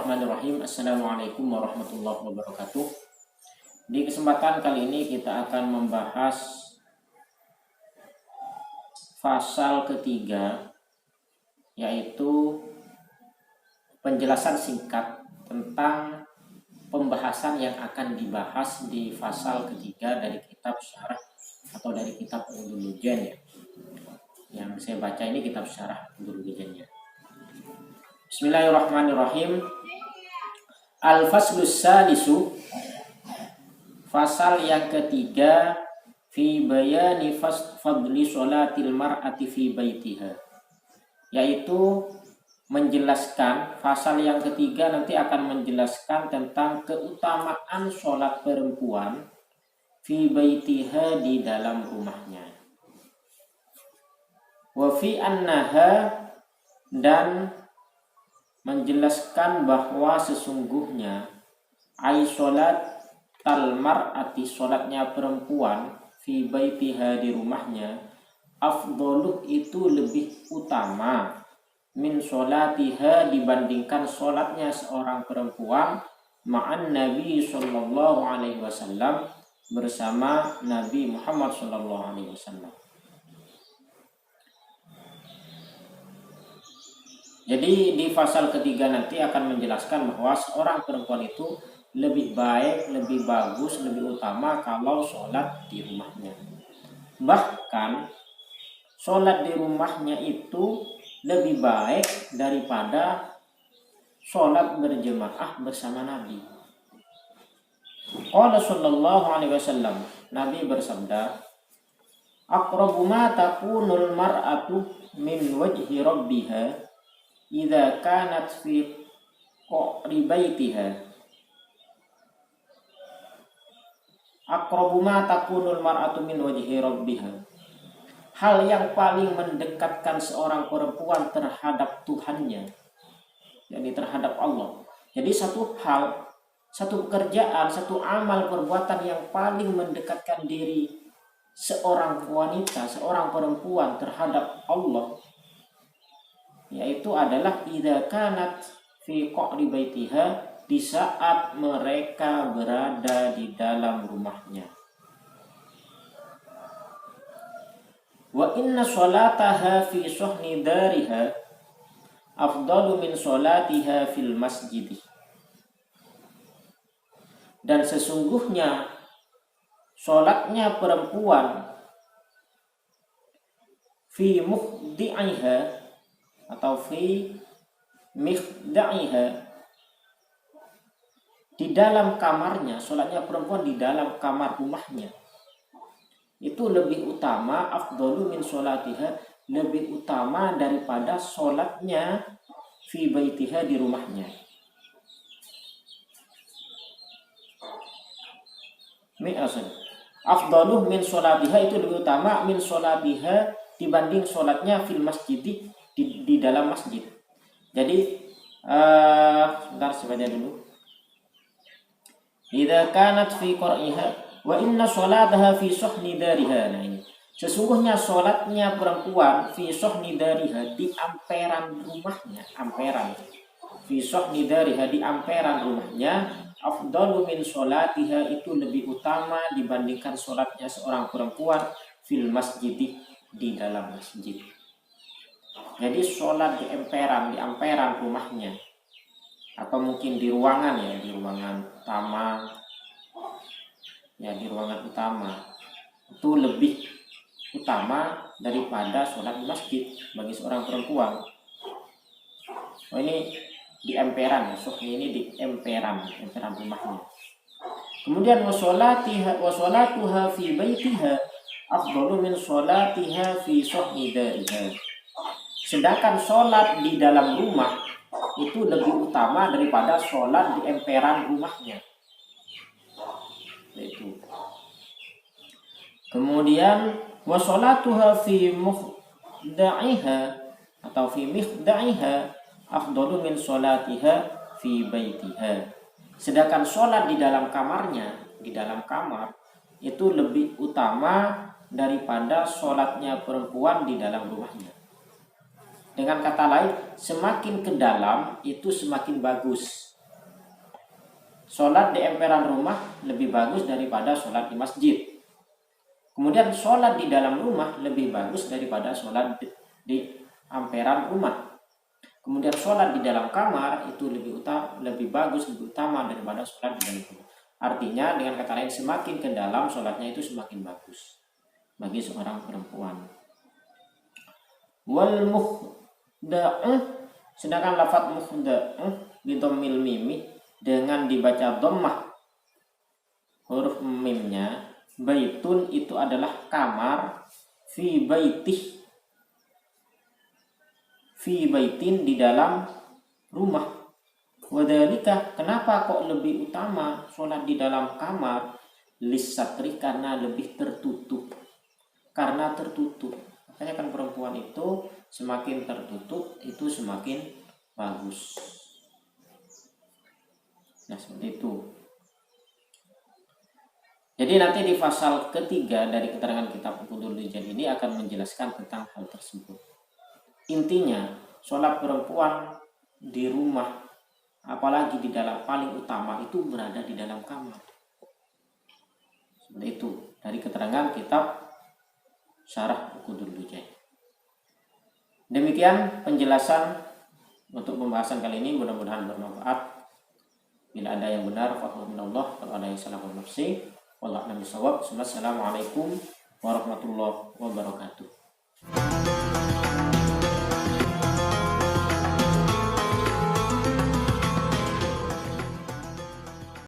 Bismillahirrahmanirrahim. Assalamualaikum warahmatullahi wabarakatuh. Di kesempatan kali ini kita akan membahas pasal ketiga, yaitu penjelasan singkat tentang pembahasan yang akan dibahas di pasal ketiga dari kitab syarah atau dari kitab Ulumul Jan ya. Yang saya baca ini kitab syarah Ulumul Jannya. Bismillahirrahmanirrahim. Al-faslus salisu, fasal yang ketiga, fi bayani fadli sholatil mar'ati fi baitiha, yaitu menjelaskan, fasal yang ketiga nanti akan menjelaskan tentang keutamaan sholat perempuan fi baitiha, di dalam rumahnya. Wa fi annaha, dan menjelaskan bahwa sesungguhnya ai sholat talmar'ati, sholatnya perempuan fi baitiha, di rumahnya, afdoluh, itu lebih utama, min sholatiha, dibandingkan sholatnya seorang perempuan ma'an Nabi sallallahu alaihi wasallam, bersama Nabi Muhammad sallallahu alaihi wasallam. Jadi di pasal ketiga nanti akan menjelaskan bahwa seorang perempuan itu lebih baik, lebih bagus, lebih utama kalau sholat di rumahnya. Bahkan sholat di rumahnya itu lebih baik daripada sholat berjemaah bersama Nabi. Qala sallallahu alaihi wasallam, Nabi bersabda, aqrabu ma takunul mar'atu min wajhi rabbiha idza kanat fi qa'ri baitiha. Aqrabu ma takunul mar'atu min wajhi rabbiha, hal yang paling mendekatkan seorang perempuan terhadap Tuhannya, yakni terhadap Allah. Jadi satu hal, satu pekerjaan, satu amal perbuatan yang paling mendekatkan diri seorang wanita, seorang perempuan terhadap Allah, yaitu adalah idza kanat fi qa'ri baitiha, di saat mereka berada di dalam rumahnya. Wa inna sholataha fi suhni dariha afdalu min sholatiha fil masjid. Dan sesungguhnya sholatnya perempuan fi mukhdi'iha atau fi mikhda'iha, di dalam kamarnya, sholatnya perempuan di dalam kamar rumahnya, itu lebih utama, afdalu min sholatiha, lebih utama daripada sholatnya fi baitiha, di rumahnya. Afdalu min sholatiha, itu lebih utama min sholatiha, dibanding sholatnya fil masjidi, di dalam masjid. Jadi sebentar saya baca dulu. Idza kanat fi qariha wa inna sholataha fi suhni dariha. Nah ini, sesungguhnya sholatnya perempuan fi suhni dariha, di amperan rumahnya, amperan fi suhni dariha, di amperan rumahnya, afdalu min sholatiha, itu lebih utama dibandingkan sholatnya seorang perempuan fil masjid, di dalam masjid. Jadi sholat di amperan rumahnya, atau mungkin di ruangan ya, di ruangan utama ya, di ruangan utama, itu lebih utama daripada sholat di masjid bagi seorang perempuan. Oh, ini di emperan, ini di emperan rumahnya. Kemudian wasolatuha fi baitiha afdalu min sholatiha fi suhni dariha. Sedangkan sholat di dalam rumah itu lebih utama daripada sholat di emperan rumahnya. Itu. Kemudian wasolatuha fi mukhda'iha atau fi mikhda'iha afdalu min sholatiha fi baitiha. Sedangkan sholat di dalam kamarnya, di dalam kamar, itu lebih utama daripada sholatnya perempuan di dalam rumahnya. Dengan kata lain, semakin ke dalam itu semakin bagus. sholat di emperan rumah lebih bagus daripada sholat di masjid. Kemudian sholat di dalam rumah lebih bagus daripada sholat di emperan rumah. Kemudian sholat di dalam kamar itu lebih bagus, lebih utama daripada sholat di dalam rumah. Artinya dengan kata lain, semakin ke dalam sholatnya itu semakin bagus bagi seorang perempuan. Wal muhda'ah, sedangkan lafaz muhda'ah bidammil mimi dengan dibaca dhammah huruf mimnya, baitun itu adalah kamar, fi baitin di dalam rumah. Wadhalika, kenapa kok lebih utama sholat di dalam kamar? Lisatri, karena lebih tertutup. Karena tertutup. Makanya kan perempuan itu semakin tertutup itu semakin bagus. Nah, seperti itu. Jadi nanti di pasal ketiga dari keterangan kitab Uqudul Rijal ini akan menjelaskan tentang hal tersebut. Intinya, sholat perempuan di rumah, apalagi di dalam, paling utama itu berada di dalam kamar. Seperti itu dari keterangan kitab Syarah Uqudul Rijal. Demikian penjelasan untuk pembahasan kali ini, mudah-mudahan bermanfaat. Bila ada yang benar, fahuwa minallah, kalau ada yang salah wa nafsi. Wallahu a'lam bishawab. Assalamualaikum warahmatullahi wabarakatuh.